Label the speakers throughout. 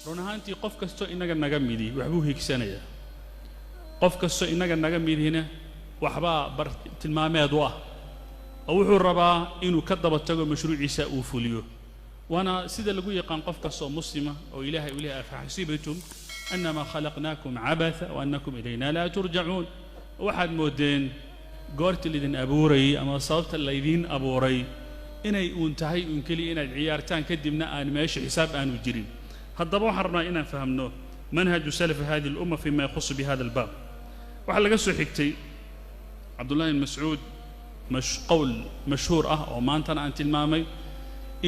Speaker 1: run ahaantii qof kasto inaga naga midi waxbuu hiigsanaya qof kasto inaga naga midina waxba tilmaameed u ah oo wuxuu rabaa inuu ka daba tago mashruuciisa uu fuliyo wana sida lagu yaqaan qof kasto muslima oo ilaahay u leeyahay afahasibatum annama khalaqnakum abatha wa annakum ilayna la turja'un waxaad moodeen goorta lidin abuuray ama sababta laydin abuuray inay uun tahay uun kaliya inaad ciyaartaan kadibna aan meesha xisaab aanu jirin haddaba waxaan rabnaa inaan fahamno manhaju salaf hadihi al-umma fima yakhussu bi hada al-bab waxa laga soo xigtay Abdullah ibn Mas'ud qawl mashhuur ah oo maantana aan tilmaamay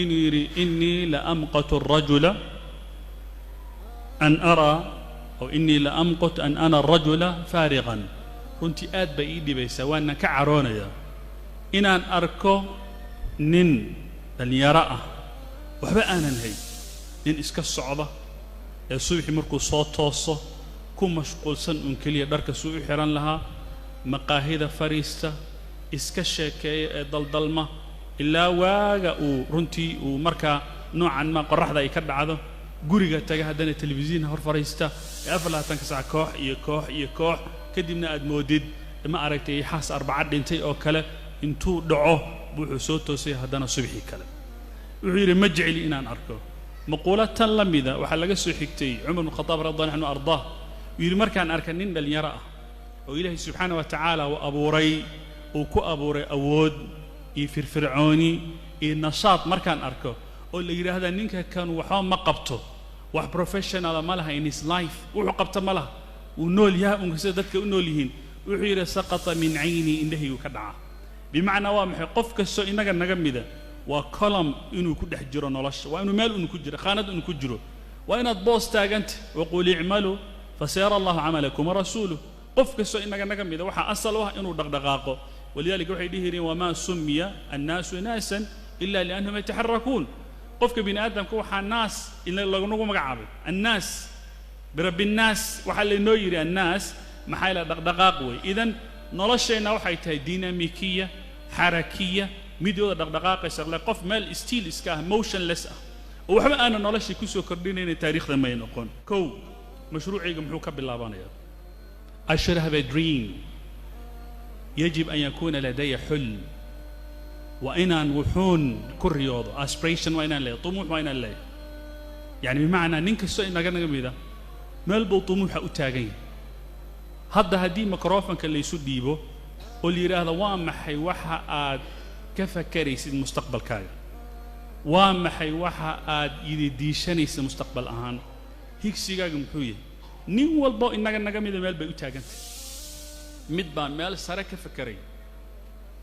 Speaker 1: inuu yiri inni la amqatu ar-rajula an ara aw inni la amqat an ana ar-rajula farigan runtii aad bay ii dhibaysaa waana ka caroonaya inaan arko nin dhalinyaro ah waxba aanan hay nin iska socda ee subaxii markuu soo tooso ku mashquulsan un kaliya dharka suu u xiran lahaa maqaahida fariista iska sheekeeya ee daldalma ilaa waaga uu runtii uu markaa noocan ma qorraxda ay ka dhacdo guriga taga haddana telefishin hor fariista ee 24 saac koox kadibna aad moodid ma aragtay xaas arbaca dhintay oo kale intuu dhaco wuxuu soo toosay haddana subaxii kale wuxuu yiri ma jeceli inaan arko maqulatan lamida waxa laga soo xigtay Umar ibn Khattab radhiyallahu anhu ardaa yiri markaan arkan nin dhalinyaro ah oo Ilaahay subhanahu wa ta'ala uu abuuray uu ku abuuray awood iyo firfircooni iyo nashaad markaan arko oo la yiraahdo ninka kan waxa ma qabto wax professional ma laha in his life wuxuu qabto ma laha uu nool yahay uu sida dadka u nool yihiin wuxuu yiri saqata min ayni indahi ka dhaca bimaana waa maxay qof kasto inaga naga mida waa column inuu ku dhex jiro nolosha waa inuu meel uu ku jiro khaanad uu ku jiro waa inaad boos taaganta wa qul i'malu fasayara Allahu 'amalakum wa rasuluhu qof kasto inaga naga mida waxa asal ah inuu dhaqdhaqaaqo walidaalika waxay dhihireen wama summiya an-nasu nasan illa li'annahum yataharrakun qofka bini aadamku waxa naas in lagu magacaabay an-nas birabbi an-nas waxa la noo yiri an-nas maxay la dhaqdhaqaaq way idan nolosheena waxay tahay dinamikiya harakiya midooda dhaqdhaqaaqaysa la qof meel still iska motionless ah oo waxba aan noloshii ku soo kordhinayna taariikhda ma noqon kow mashruuciga muxuu ka bilaabanaya I should have a dream يجب أن يكون لدي حلم وإن وحون كرياض aspiration وإن لا طموح وإن لا يعني بمعنى ننكسو إن جانا جميلة ملبو طموح أتاجين هذا هدي ميكروفون كان ليسود ديبو واللي هذا وام حي وحى آد كيف كريس المستقبل كاي وام حي وحى آد يديشني المستقبل أهان هيك سيجا جمحوية نين والبو إن جانا جميلة ملبو أتاجين midbaa meel sare ka fakaray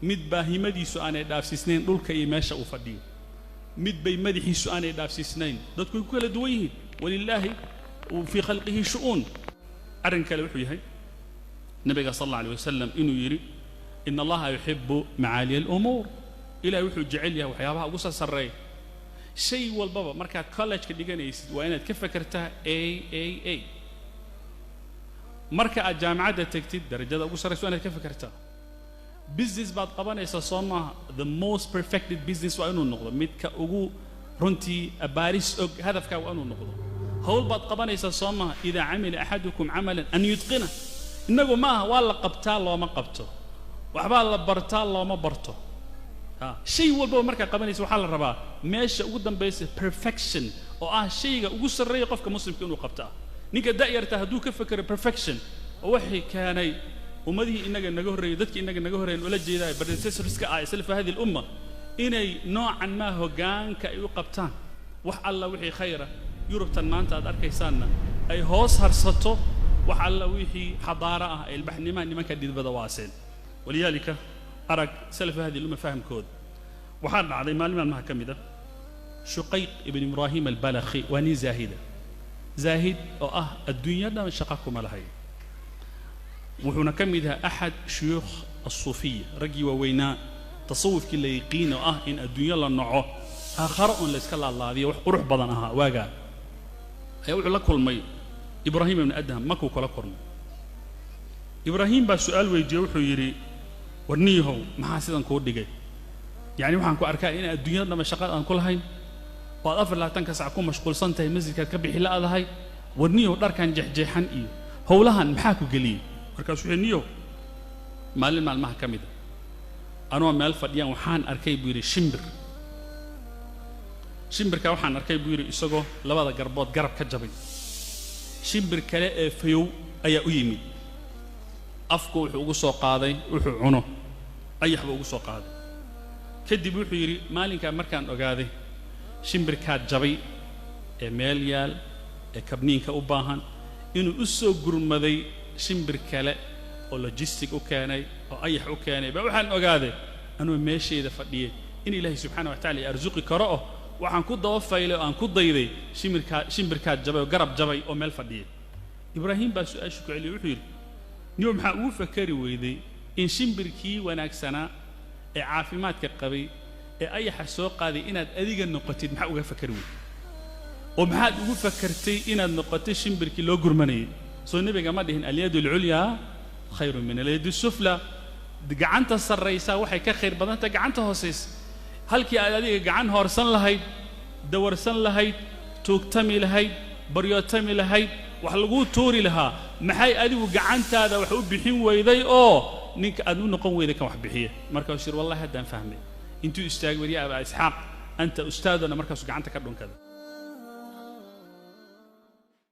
Speaker 1: midbaa himadiisu aanay dhaafsiisnayn dhulka iyo meesha uu fadhiyo midbay madaxiisu aanay dhaafsiisnayn dadku ku kala duwan yihiin walillaahi fi khalqihi shu'un arin kale wuxuu yahay nabiga sallallahu alayhi wasallam inuu yiri inna allaha yuhibbu ma'ali al-umur ilaahi wuxuu jecel yahay waxyaabaha ugu sareeya shay walbaba marka college ka dhiganaysid waa inaad ka fakartaa a marka aad jaamacada tagtid darajada ugu sareyso inaad ka fakartaa business baad qabanaysaa Soomaa the most perfected business waa inuu noqdo midka ugu runtii abaaris og hadafka waa inuu noqdo hawl baad qabanaysaa Soomaa ida amila ahadukum amalan an yutqina inagu ma waa la qabtaa looma qabto waxba la bartaa looma barto shay walba marka qabanaysaa waxa la rabaa meesha ugu dambaysa perfection oo ah shayga ugu sareeya qofka muslimka inuu qabtaa ninka daayarta haduu ka fakaro perfection oo wixii kaanay ummadii inaga naga horeeyay dadkii inaga naga horeeyay wala jeedaa predecessorska ah salaf hadi al-umma inay noocan ma hogaanka ay u qabtaan wax alla wixii khayra yurubtan maanta aad arkaysaana ay hoos harsato wax alla wixii xadaara ah ay ilbaxnimo nimanka didbada waaseen waliyalika arag salaf hadi al-umma fahamkood waxa dhacday maalmaha kamida Shuqayq ibn Ibrahim al-Balakhi wa ni Zahida زاهد أو الدنيا ده شقاكم على هاي وهنا كم إذا أحد شيوخ الصوفية رجي ووينا تصوف كل يقين إن الدنيا للنوع آخر أن لسكال الله ذي وروح بدنها واجا أيوة لك كل مي إبراهيم من أدهم ما كوك لك كرم إبراهيم بسؤال ويجوح ويري ورنيه ما حاسد أن كود دقي يعني وحن كو أركان إن الدنيا ده مشقات أن كل هاي وأفر لا تنكس عكون مشغول صنته مسجد كبي حلا هاي ورنيو دار كان جحجحن إيو هولها محاكو قليل مركز نيو مال ما كميدا أنا مال فديان وحان أركي بيري شمبر كوحان أركي بيري إسقو لبعض قربات قرب كجبي شمبر كلا فيو أي أيمي أفكو وحوق سوق هذا وحو عنو أي حوق سوق هذا كدي بيري مالك مركان أجاده شمبر كات جبي ماليال كابنين كأوباهن إنه أسوق جرمذي شمبر كلا أو لوجستيك أوكاني أو أي حوكاني بوحان أجاده أنا ماشي إذا فديه إن الله سبحانه وتعالى أرزقي كرأه وعن كود ضوافيله وعن كود ضيدي شمبر كات جبي وقرب جبي أو مال فديه إبراهيم بس أشكو عليه وحير نيوم حقوق فكري ويدي إن شمبر كي وناكسنا عافيمات كقبي أي حسوق هذه إن أديك النقطين محقوق فكري ومحد يقول فكرتي إن النقطة شمبر كي لو جرماني سو النبي جماعة دهن اليد العليا خير من اليد السفلى دقعنت السريسة وحي كخير بدن تقعنت هوسيس هل كي أديك قعن هورسن لهيد دورسن لهيد توكتمي لهيد بريوتمي لهيد وحلقو توري لها محي أديك قعنت هذا وحب بحين ويدي نيك أدو نقوم ويدي كم وحبحيه مركز شير والله هدا فهمي انتو استاج وريا أبا إسحاق أنت أستاذنا مركز قعنت كردون كذا